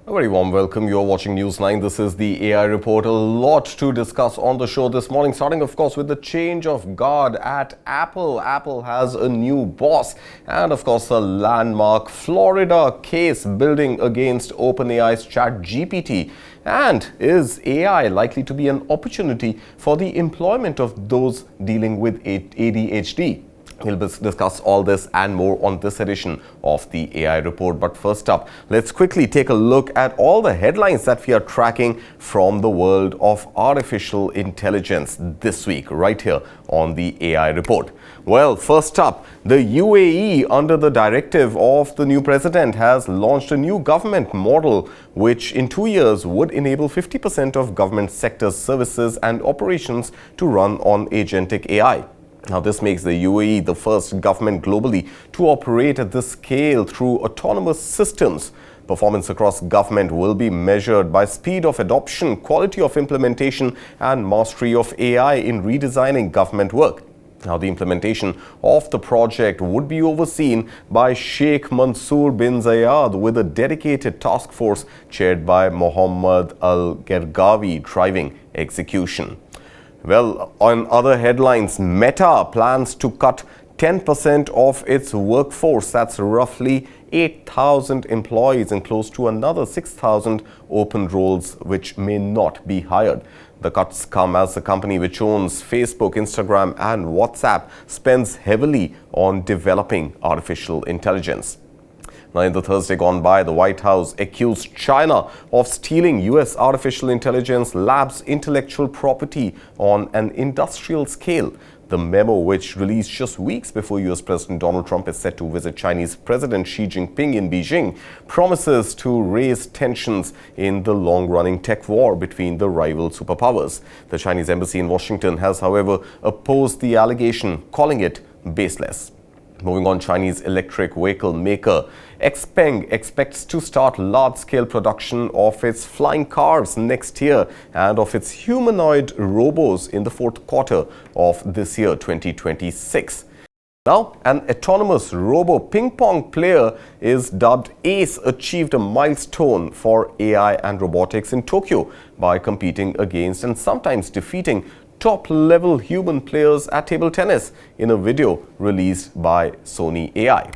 A very warm welcome. You're watching News 9. This is the AI Report. A lot to discuss on the show this morning, starting, of course, with the change of guard at Apple. Apple has a new boss and, of course, a landmark Florida case building against OpenAI's ChatGPT. And is AI likely to be an opportunity for the employment of those dealing with ADHD? We'll discuss all this and more on this edition of the AI Report. But first up, let's quickly take a look at all the headlines that we are tracking from the world of artificial intelligence this week, right here on the AI Report. Well, first up, the UAE, under the directive of the new president, has launched a new government model which in 2 years would enable 50% of government sector services and operations to run on agentic AI. Now, this makes the UAE the first government globally to operate at this scale through autonomous systems. Performance across government will be measured by speed of adoption, quality of implementation, and mastery of AI in redesigning government work. Now, the implementation of the project would be overseen by Sheikh Mansour bin Zayed, with a dedicated task force chaired by Mohammed Al-Gergawi driving execution. Well, on other headlines, Meta plans to cut 10% of its workforce. That's roughly 8,000 employees and close to another 6,000 open roles which may not be hired. The cuts come as the company, which owns Facebook, Instagram and WhatsApp, spends heavily on developing artificial intelligence. Now, in the Thursday gone by, the White House accused China of stealing US artificial intelligence labs' intellectual property on an industrial scale. The memo, which released just weeks before US President Donald Trump is set to visit Chinese President Xi Jinping in Beijing, promises to raise tensions in the long-running tech war between the rival superpowers. The Chinese embassy in Washington has, however, opposed the allegation, calling it baseless. Moving on, Chinese electric vehicle maker Xpeng expects to start large-scale production of its flying cars next year and of its humanoid robots in the fourth quarter of this year, 2026. Now, an autonomous robo ping-pong player is dubbed Ace achieved a milestone for AI and robotics in Tokyo by competing against and sometimes defeating top-level human players at table tennis in a video released by Sony AI.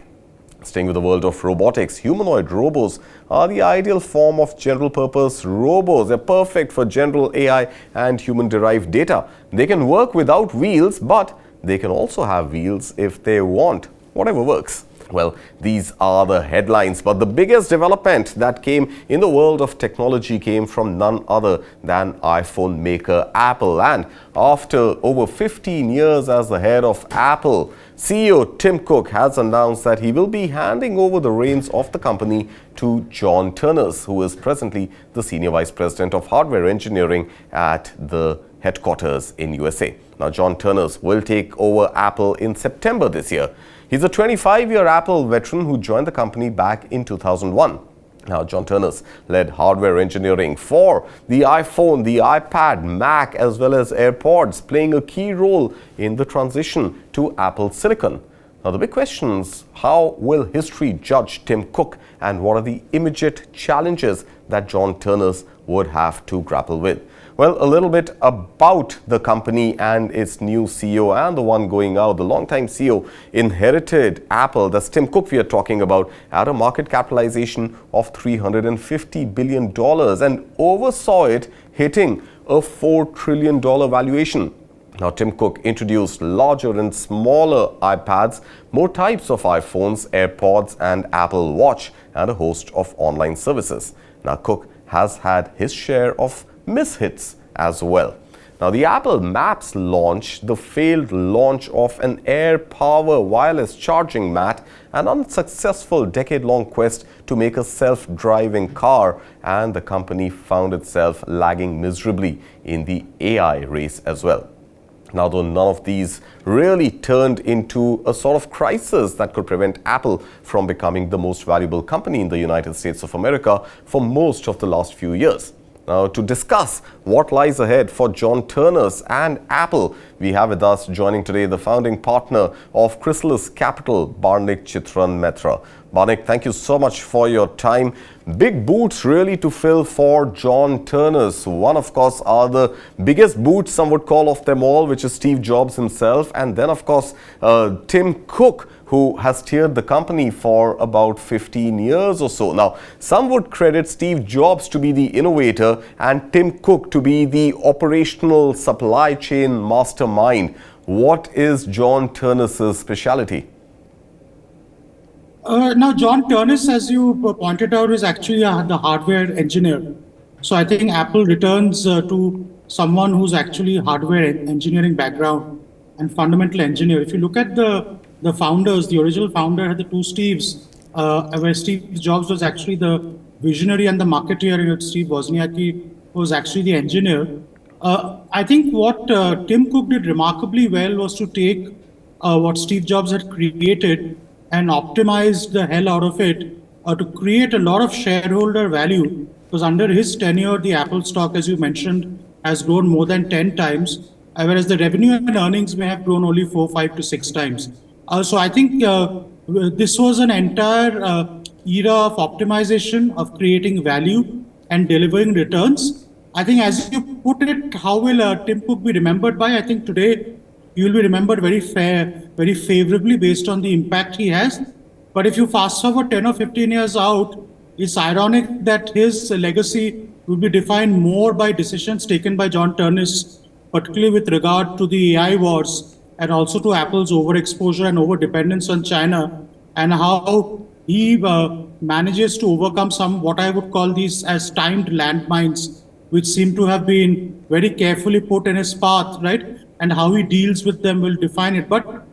Staying with the world of robotics, humanoid robots are the ideal form of general-purpose robots. They're perfect for general AI and human-derived data. They can work without wheels, but they can also have wheels if they want. Whatever works. Well, these are the headlines, but the biggest development that came in the world of technology came from none other than iPhone maker Apple. And after over 15 years as the head of Apple, CEO Tim Cook has announced that he will be handing over the reins of the company to John Ternus, who is presently the Senior Vice President of Hardware Engineering at the headquarters in USA. Now, John Ternus will take over Apple in September this year. He's a 25-year Apple veteran who joined the company back in 2001. Now, John Ternus led hardware engineering for the iPhone, the iPad, Mac, as well as AirPods, playing a key role in the transition to Apple Silicon. Now, the big question is, how will history judge Tim Cook, and what are the immediate challenges that John Ternus would have to grapple with? Well, a little bit about the company and its new CEO and the one going out. The longtime CEO inherited Apple, that's Tim Cook we are talking about, at a market capitalization of $350 billion and oversaw it hitting a $4 trillion valuation. Now, Tim Cook introduced larger and smaller iPads, more types of iPhones, AirPods and Apple Watch, and a host of online services. Now, Cook has had his share of mishits as well. Now, the Apple Maps launch, the failed launch of an AirPower wireless charging mat, an unsuccessful decade-long quest to make a self-driving car, and the company found itself lagging miserably in the AI race as well. Now, though none of these really turned into a sort of crisis that could prevent Apple from becoming the most valuable company in the United States of America for most of the last few years. Now, to discuss what lies ahead for John Ternus and Apple, we have with us joining today the founding partner of Chrysalis Capital, Barnik Chitran Maitra. Barnik, thank you so much for your time. Big boots really to fill for John Ternus. One, of course, are the biggest boots, some would call, of them all, which is Steve Jobs himself. And then, of course, Tim Cook, who has steered the company for about 15 years or so. Now, some would credit Steve Jobs to be the innovator and Tim Cook to be the operational supply chain mastermind. What is John Ternus' specialty? Now, John Ternus, as you pointed out, is actually the hardware engineer. So I think Apple returns to someone who's actually hardware engineering background and fundamental engineer. If you look at the founders, the original founder had the two Steves, where Steve Jobs was actually the visionary and the marketeer, and Steve Wozniacki was actually the engineer. I think what Tim Cook did remarkably well was to take what Steve Jobs had created and optimized the hell out of it to create a lot of shareholder value. Because under his tenure, the Apple stock, as you mentioned, has grown more than 10 times, whereas the revenue and earnings may have grown only 4, 5 to 6 times. So I think this was an entire era of optimization, of creating value and delivering returns. I think as you put it, how will Tim Cook be remembered by? I think today he will be remembered very favorably based on the impact he has. But if you fast forward 10 or 15 years out, it's ironic that his legacy will be defined more by decisions taken by John Ternus, particularly with regard to the AI wars and also to Apple's overexposure and overdependence on China, and how he manages to overcome some what I would call these as timed landmines, which seem to have been very carefully put in his path, right? And how he deals with them will define it. But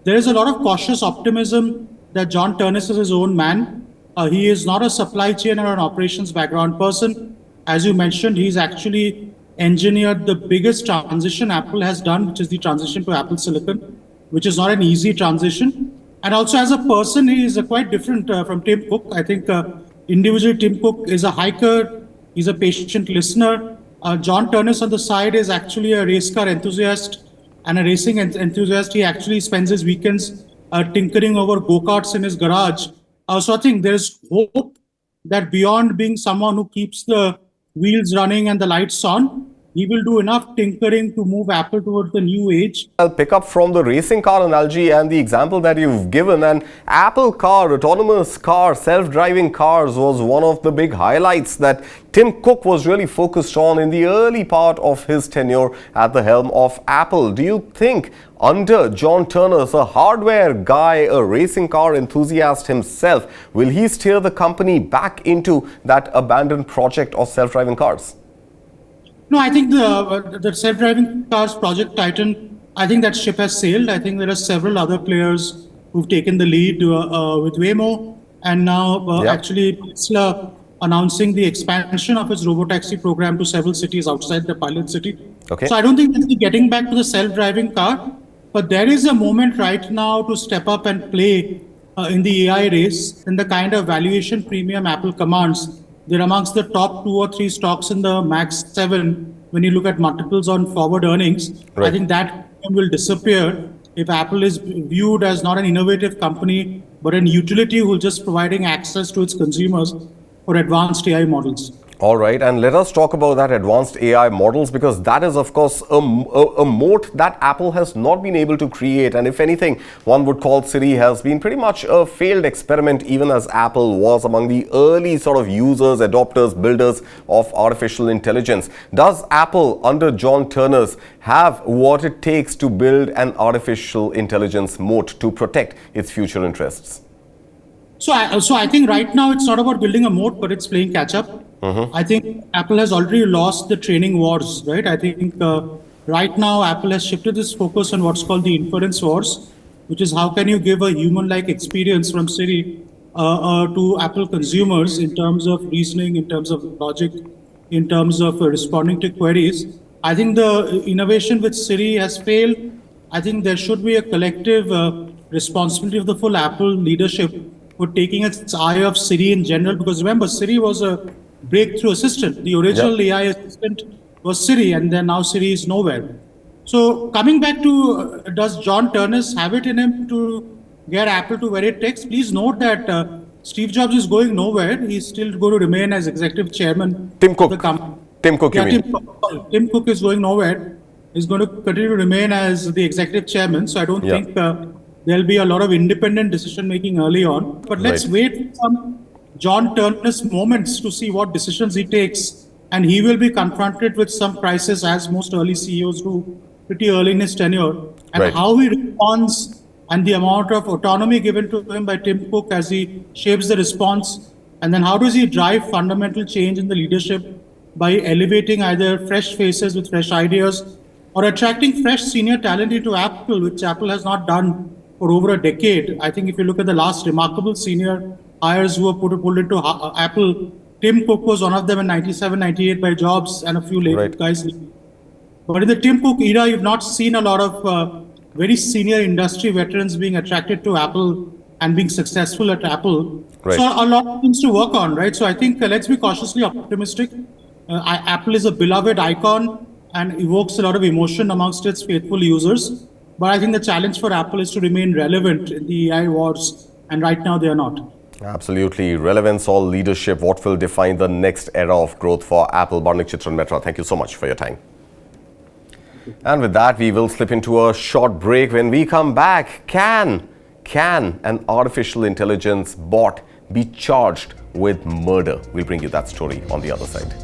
there is a lot of cautious optimism that John Ternus is his own man. He is not a supply chain or an operations background person. As you mentioned, he's actually engineered the biggest transition Apple has done, which is the transition to Apple Silicon, which is not an easy transition. And also as a person, he is quite different from Tim Cook. I think individually Tim Cook is a hiker, he's a patient listener. John Ternus on the side is actually a race car enthusiast and a racing enthusiast. He actually spends his weekends tinkering over go-karts in his garage. So I think there's hope that beyond being someone who keeps the wheels running and the lights on, he will do enough tinkering to move Apple towards the new age. I'll pick up from the racing car analogy and the example that you've given. An Apple car, autonomous car, self-driving cars was one of the big highlights that Tim Cook was really focused on in the early part of his tenure at the helm of Apple. Do you think under John Ternus, a hardware guy, a racing car enthusiast himself, will he steer the company back into that abandoned project of self-driving cars? No, I think the self-driving cars project Titan, I think that ship has sailed. I think there are several other players who've taken the lead with Waymo, and now actually Tesla announcing the expansion of its robotaxi program to several cities outside the pilot city. Okay. So I don't think it's getting back to the self-driving car, but there is a moment right now to step up and play in the AI race, and the kind of valuation premium Apple commands. They're amongst the top 2 or 3 stocks in the Max 7 when you look at multiples on forward earnings. Right. I think that will disappear if Apple is viewed as not an innovative company, but an utility who's just providing access to its consumers for advanced AI models. All right, and let us talk about that advanced AI models, because that is, of course, a moat that Apple has not been able to create. And if anything, one would call Siri has been pretty much a failed experiment, even as Apple was among the early sort of users, adopters, builders of artificial intelligence. Does Apple, under John Ternus, have what it takes to build an artificial intelligence moat to protect its future interests? So I think right now it's not about building a moat, but it's playing catch up. I think Apple has already lost the training wars, right? I think right now Apple has shifted its focus on what's called the inference wars, which is how can you give a human-like experience from Siri to Apple consumers in terms of reasoning, in terms of logic, in terms of responding to queries. I think the innovation with Siri has failed. I think there should be a collective responsibility of the full Apple leadership for taking its eye off Siri in general, because remember, Siri was a breakthrough assistant. The original AI assistant was Siri, and then now Siri is nowhere. So coming back to, does John Ternus have it in him to get Apple to where it takes? Please note that Steve Jobs is going nowhere. He's still going to remain as executive chairman Tim of the Cook. company. Tim Cook, you Yeah, mean? Tim Cook is going nowhere. He's going to continue to remain as the executive chairman. So I don't Yeah. think there'll be a lot of independent decision making early on. But let's Right. wait for some John Ternus moments to see what decisions he takes. And he will be confronted with some crisis, as most early CEOs do, pretty early in his tenure. And Right. how he responds and the amount of autonomy given to him by Tim Cook as he shapes the response. And then how does he drive fundamental change in the leadership by elevating either fresh faces with fresh ideas or attracting fresh senior talent into Apple, which Apple has not done for over a decade. I think if you look at the last remarkable senior hires who were pulled into Apple, Tim Cook was one of them in 97, 98 by Jobs and a few late Right. guys. But in the Tim Cook era, you've not seen a lot of very senior industry veterans being attracted to Apple and being successful at Apple. Right. So a lot of things to work on, right? So I think let's be cautiously optimistic. Apple is a beloved icon and evokes a lot of emotion amongst its faithful users. But I think the challenge for Apple is to remain relevant in the AI wars, and right now they are not. Absolutely. Relevance or leadership, what will define the next era of growth for Apple? Barnik Chitran Maitra, thank you so much for your time. And with that, we will slip into a short break. When we come back, can an artificial intelligence bot be charged with murder? We'll bring you that story on the other side.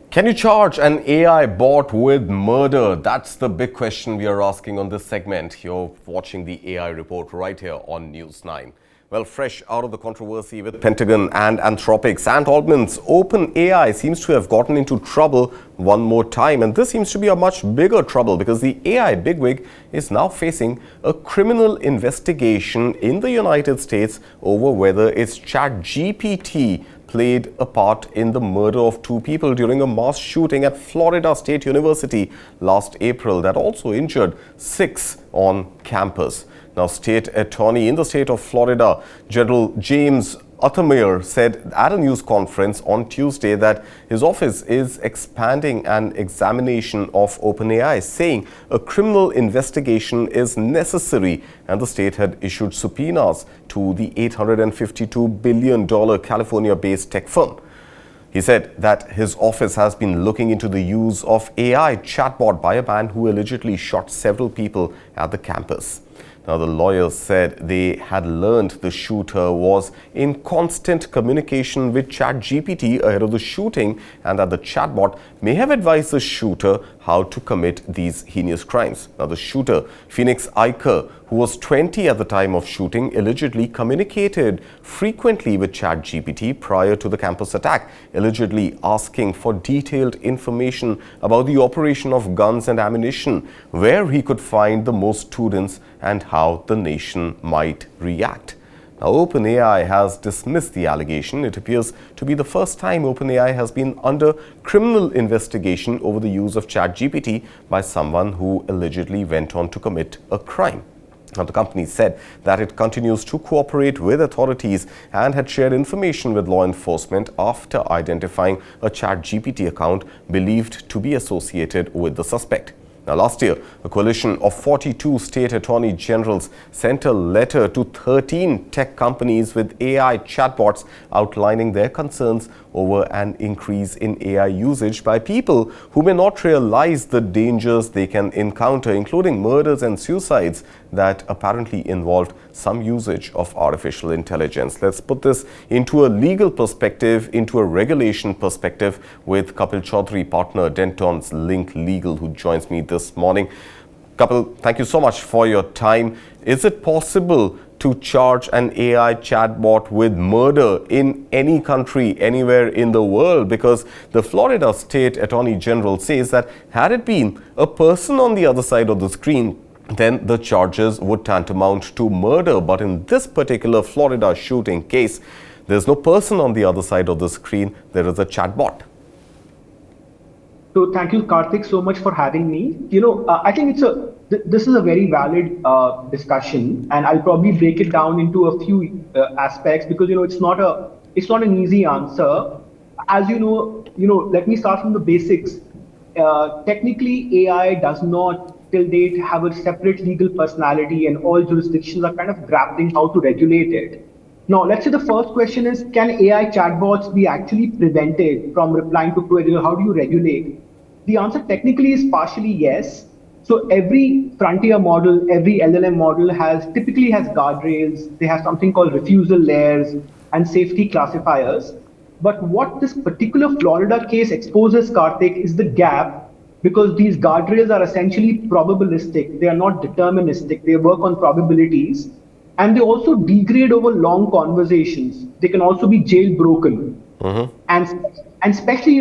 Can you charge an AI bot with murder? That's the big question we are asking on this segment. You're watching the AI report right here on News 9. Well, fresh out of the controversy with Pentagon and Anthropic, Altman's OpenAI seems to have gotten into trouble one more time. And this seems to be a much bigger trouble because the AI bigwig is now facing a criminal investigation in the United States over whether its ChatGPT played a part in the murder of two people during a mass shooting at Florida State University last April that also injured 6 on campus. Now, state attorney in the state of Florida, General James Altman, said at a news conference on Tuesday that his office is expanding an examination of OpenAI, saying a criminal investigation is necessary, and the state had issued subpoenas to the $852 billion California-based tech firm. He said that his office has been looking into the use of AI chatbot by a man who allegedly shot several people at the campus. Now, the lawyers said they had learned the shooter was in constant communication with ChatGPT ahead of the shooting and that the chatbot may have advised the shooter how to commit these heinous crimes. Now, the shooter, Phoenix Iker, who was 20 at the time of shooting, allegedly communicated frequently with ChatGPT prior to the campus attack, allegedly asking for detailed information about the operation of guns and ammunition, where he could find the most students and how the nation might react. Now, OpenAI has dismissed the allegation. It appears to be the first time OpenAI has been under criminal investigation over the use of ChatGPT by someone who allegedly went on to commit a crime. Now, the company said that it continues to cooperate with authorities and had shared information with law enforcement after identifying a ChatGPT account believed to be associated with the suspect. Now, last year, a coalition of 42 state attorney generals sent a letter to 13 tech companies with AI chatbots outlining their concerns over an increase in AI usage by people who may not realize the dangers they can encounter, including murders and suicides that apparently involved some usage of artificial intelligence. Let's put this into a legal perspective, into a regulation perspective with Kapil Chaudhary, partner Denton Links Legal, who joins me this morning. Kapil, thank you so much for your time. Is it possible to charge an AI chatbot with murder in any country, anywhere in the world? Because the Florida State Attorney General says that had it been a person on the other side of the screen, then the charges would tantamount to murder. But in this particular Florida shooting case, there's no person on the other side of the screen. There is a chatbot. So thank you, Kartik, so much for having me. I think this is a very valid discussion, and I'll probably break it down into a few aspects because it's not an easy answer. As let me start from the basics. Technically, AI does not till date have a separate legal personality, and all jurisdictions are kind of grappling how to regulate it. Now, let's say the first question is, can AI chatbots be actually prevented from replying to queries? How do you regulate? The answer technically is partially yes. So every frontier model, every LLM model typically has guardrails. They have something called refusal layers and safety classifiers. But what this particular Florida case exposes, Kartik, is the gap, because these guardrails are essentially probabilistic. They are not deterministic. They work on probabilities. And they also degrade over long conversations. They can also be jailbroken. And especially,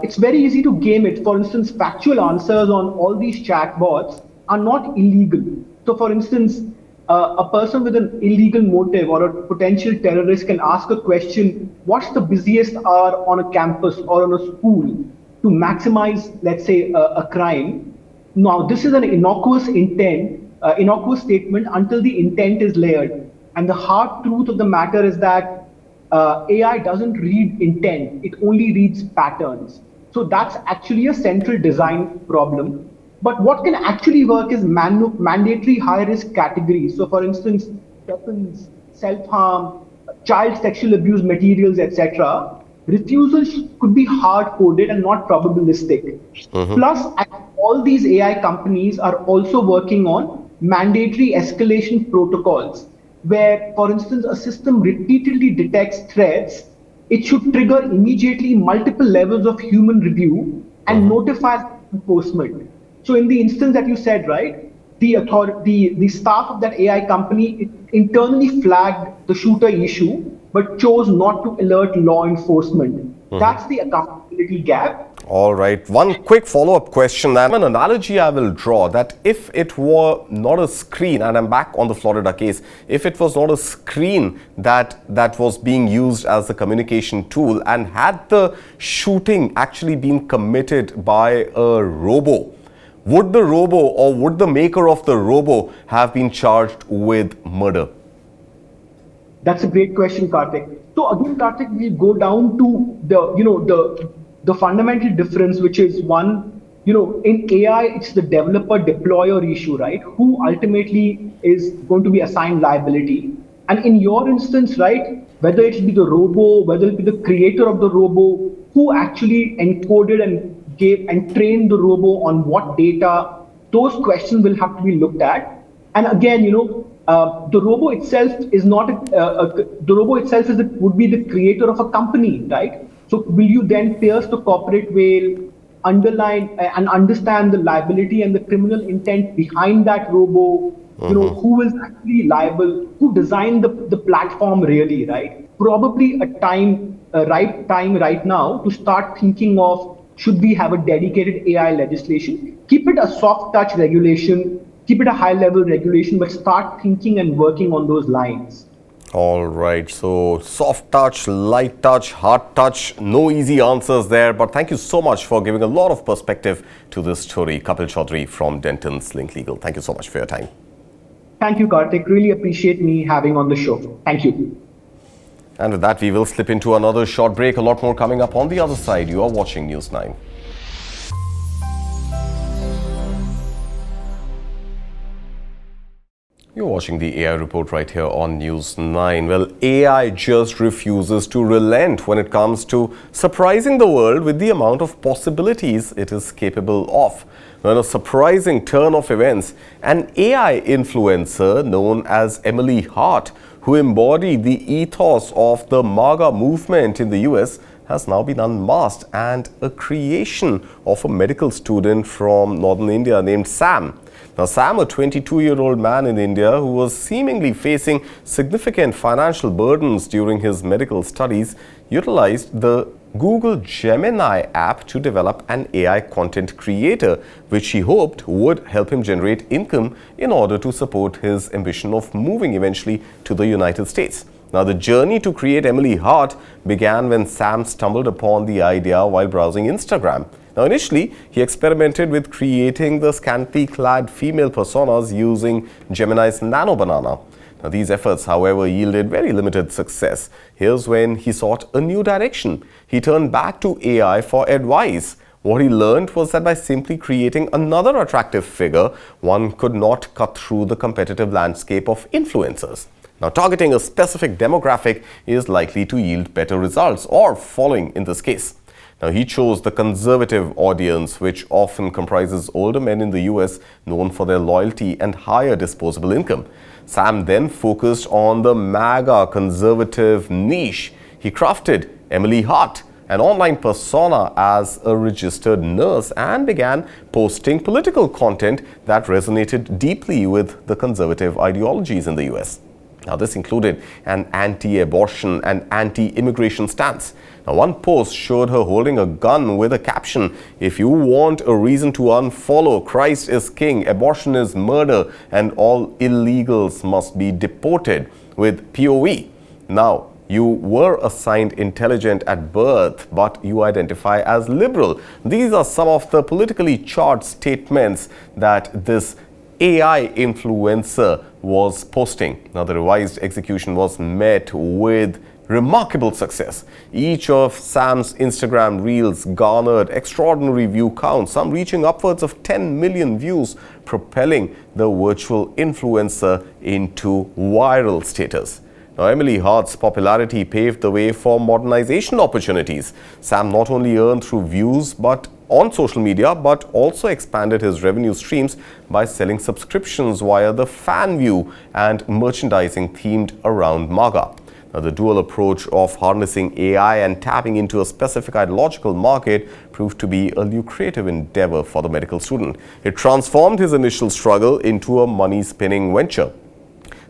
it's very easy to game it. For instance, factual answers on all these chatbots are not illegal. So for instance, a person with an illegal motive or a potential terrorist can ask a question, what's the busiest hour on a campus or on a school, to maximize, let's say, a crime. Now, this is an innocuous statement until the intent is layered. And the hard truth of the matter is that AI doesn't read intent, it only reads patterns. So that's actually a central design problem. But what can actually work is mandatory high-risk categories. So for instance, weapons, self-harm, child sexual abuse materials, etc. Refusals could be hard-coded and not probabilistic. Plus, all these AI companies are also working on mandatory escalation protocols, where, for instance, a system repeatedly detects threats, it should trigger immediately multiple levels of human review and notify enforcement. So in the instance that you said, right, the staff of that AI company internally flagged the shooter issue, but chose not to alert law enforcement. That's the accountability gap. All right. One quick follow-up question. And an analogy I will draw, that if it were not a screen, and I'm back on the Florida case, if it was not a screen that was being used as a communication tool, and had the shooting actually been committed by a robo, would the robo or would the maker of the robo have been charged with murder? That's a great question, Kartik. So again, Kartik, we'll go down to the fundamental difference, which is one, in AI, it's the developer deployer issue, right? Who ultimately is going to be assigned liability. And in your instance, right, whether it be the robo, whether it be the creator of the robo, who actually encoded and gave and trained the robo on what data, those questions will have to be looked at. And again, the robo itself is not would be the creator of a company, right? So will you then pierce the corporate veil, underline and understand the liability and the criminal intent behind that robo? Who is actually liable? Who designed the platform really, right? Probably right time right now to start thinking of, should we have a dedicated AI legislation? Keep it a soft touch regulation, keep it a high level regulation, but start thinking and working on those lines. All right. So soft touch, light touch, hard touch, no easy answers there. But thank you so much for giving a lot of perspective to this story. Kapil Chaudhary from Denton Links Legal. Thank you so much for your time. Thank you, Kartik. Really appreciate me having on the show. Thank you. And with that, we will slip into another short break. A lot more coming up on the other side. You are watching News 9. You're watching the AI report right here on News 9. Well, AI just refuses to relent when it comes to surprising the world with the amount of possibilities it is capable of. Now, in a surprising turn of events, an AI influencer known as Emily Hart, who embodied the ethos of the MAGA movement in the US, has now been unmasked, and a creation of a medical student from northern India named Sam. Now, Sam, a 22-year-old man in India who was seemingly facing significant financial burdens during his medical studies, utilized the Google Gemini app to develop an AI content creator, which he hoped would help him generate income in order to support his ambition of moving eventually to the United States. Now, the journey to create Emily Hart began when Sam stumbled upon the idea while browsing Instagram. Now, initially, he experimented with creating the scantily clad female personas using Gemini's Nano Banana. Now, these efforts, however, yielded very limited success. Here's when he sought a new direction. He turned back to AI for advice. What he learned was that by simply creating another attractive figure, one could not cut through the competitive landscape of influencers. Now, targeting a specific demographic is likely to yield better results, or following in this case. Now, he chose the conservative audience, which often comprises older men in the US known for their loyalty and higher disposable income. Sam then focused on the MAGA conservative niche. He crafted Emily Hart, an online persona, as a registered nurse and began posting political content that resonated deeply with the conservative ideologies in the US. Now, this included an anti-abortion and anti-immigration stance. Now, one post showed her holding a gun with a caption, "If you want a reason to unfollow, Christ is king, abortion is murder, and all illegals must be deported," with POV. Now, you were assigned intelligent at birth, but you identify as liberal. These are some of the politically charged statements that this AI influencer was posting. Now, the revised execution was met with remarkable success. Each of Sam's Instagram reels garnered extraordinary view counts, some reaching upwards of 10 million views, propelling the virtual influencer into viral status. Now, Emily Hart's popularity paved the way for modernization opportunities. Sam not only earned through views on social media, but also expanded his revenue streams by selling subscriptions via the fan view and merchandising themed around MAGA. Now, the dual approach of harnessing AI and tapping into a specific ideological market proved to be a lucrative endeavor for the medical student. It transformed his initial struggle into a money-spinning venture.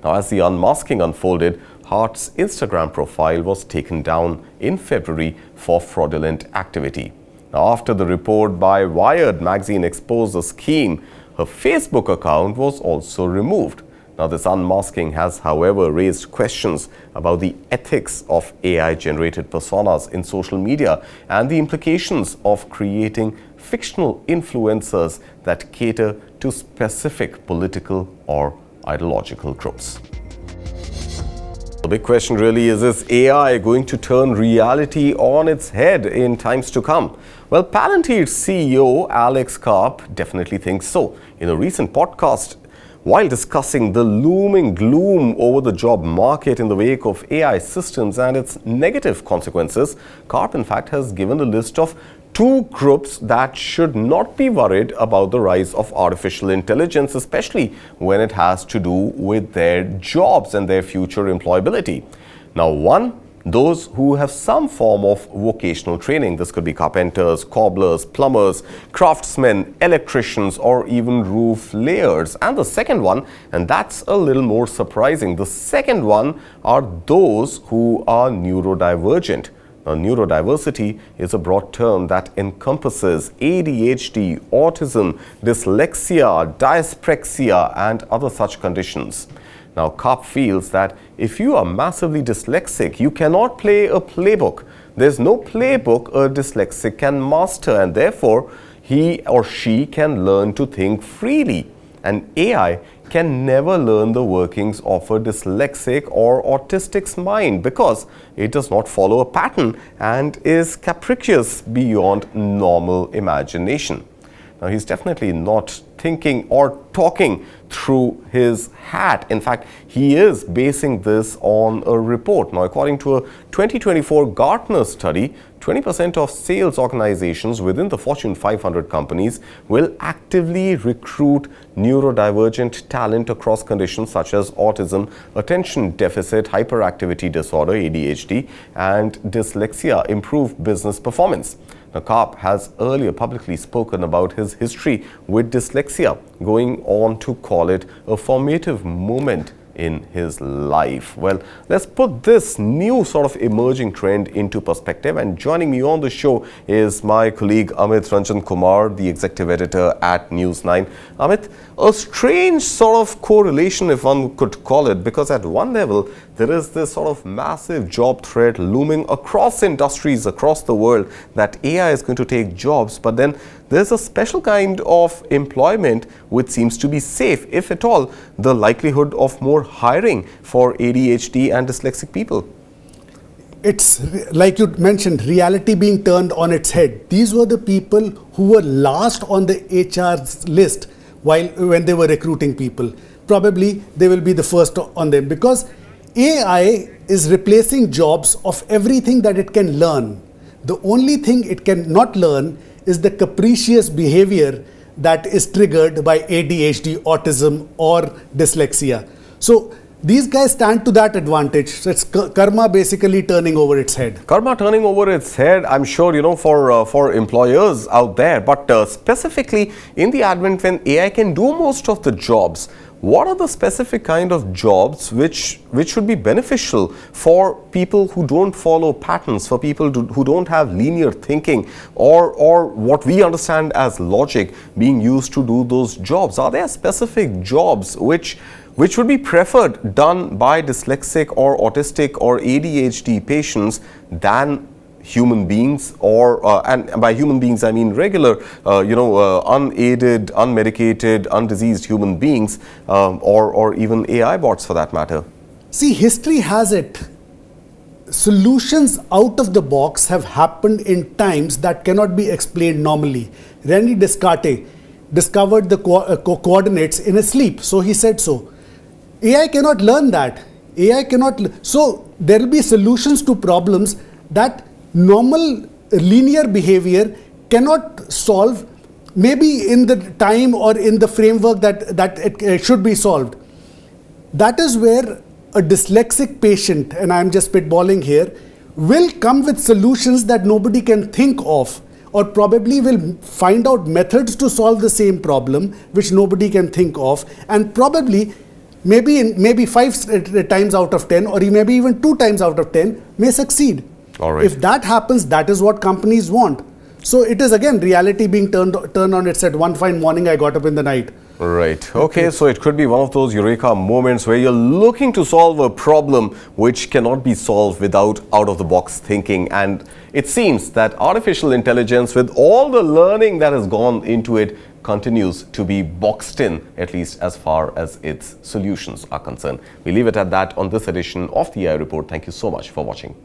Now, as the unmasking unfolded, Hart's Instagram profile was taken down in February for fraudulent activity. Now, after the report by Wired magazine exposed the scheme, her Facebook account was also removed. Now, this unmasking has, however, raised questions about the ethics of AI-generated personas in social media and the implications of creating fictional influencers that cater to specific political or ideological groups. The big question really is AI going to turn reality on its head in times to come? Well, Palantir's CEO Alex Karp definitely thinks so. In a recent podcast, while discussing the looming gloom over the job market in the wake of AI systems and its negative consequences, Karp in fact has given a list of 2 groups that should not be worried about the rise of artificial intelligence, especially when it has to do with their jobs and their future employability. Now, 1, those who have some form of vocational training. This could be carpenters, cobblers, plumbers, craftsmen, electricians, or even roof layers. And the second one, and that's a little more surprising, the second one are those who are neurodivergent. Now, neurodiversity is a broad term that encompasses ADHD, autism, dyslexia, dyspraxia, and other such conditions. Now, Karp feels that if you are massively dyslexic, you cannot play a playbook. There's no playbook a dyslexic can master, and therefore he or she can learn to think freely. And AI can never learn the workings of a dyslexic or autistic's mind because it does not follow a pattern and is capricious beyond normal imagination. Now, he's definitely not thinking or talking through his hat. In fact, he is basing this on a report. Now, according to a 2024 Gartner study, 20% of sales organizations within the Fortune 500 companies will actively recruit neurodivergent talent across conditions such as autism, attention deficit hyperactivity disorder, ADHD, and dyslexia, improve business performance. Now, Karp has earlier publicly spoken about his history with dyslexia, going on to call it a formative moment in his life. Well, let's put this new sort of emerging trend into perspective, and joining me on the show is my colleague Amit Ranjan Kumar, the executive editor at News9. Amit, a strange sort of correlation, if one could call it, because at one level there is this sort of massive job threat looming across industries across the world that AI is going to take jobs, but then there's a special kind of employment which seems to be safe, if at all, the likelihood of more hiring for ADHD and dyslexic people. like you mentioned, reality being turned on its head. These were the people who were last on the HR's list when they were recruiting people. Probably they will be the first on them, because AI is replacing jobs of everything that it can learn. The only thing it cannot learn is the capricious behavior that is triggered by ADHD, autism, or dyslexia. So these guys stand to that advantage. So it's karma basically turning over its head. Karma turning over its head, I'm sure, for employers out there. But specifically in the advent when AI can do most of the jobs, what are the specific kind of jobs which should be beneficial for people who don't follow patterns, for people who don't have linear thinking, or what we understand as logic being used to do those jobs? Are there specific jobs which would be preferred done by dyslexic or autistic or ADHD patients than human beings, and by human beings I mean regular, unaided, unmedicated, undiseased human beings, or even AI bots for that matter? See, history has it. Solutions out of the box have happened in times that cannot be explained normally. René Descartes discovered the coordinates in his sleep, so he said so. AI cannot learn that. AI cannot. So there will be solutions to problems that normal linear behavior cannot solve, maybe in the time or in the framework that it should be solved. That is where a dyslexic patient, and I'm just spitballing here, will come with solutions that nobody can think of, or probably will find out methods to solve the same problem which nobody can think of, and probably maybe 5 times out of 10, or maybe even 2 times out of 10 may succeed. All right. If that happens, that is what companies want. So it is again reality being turned on its head. One fine morning I got up in the night. Right. Okay, so it could be one of those eureka moments where you're looking to solve a problem which cannot be solved without out-of-the-box thinking. And it seems that artificial intelligence, with all the learning that has gone into it, continues to be boxed in, at least as far as its solutions are concerned. We leave it at that on this edition of the AI Report. Thank you so much for watching.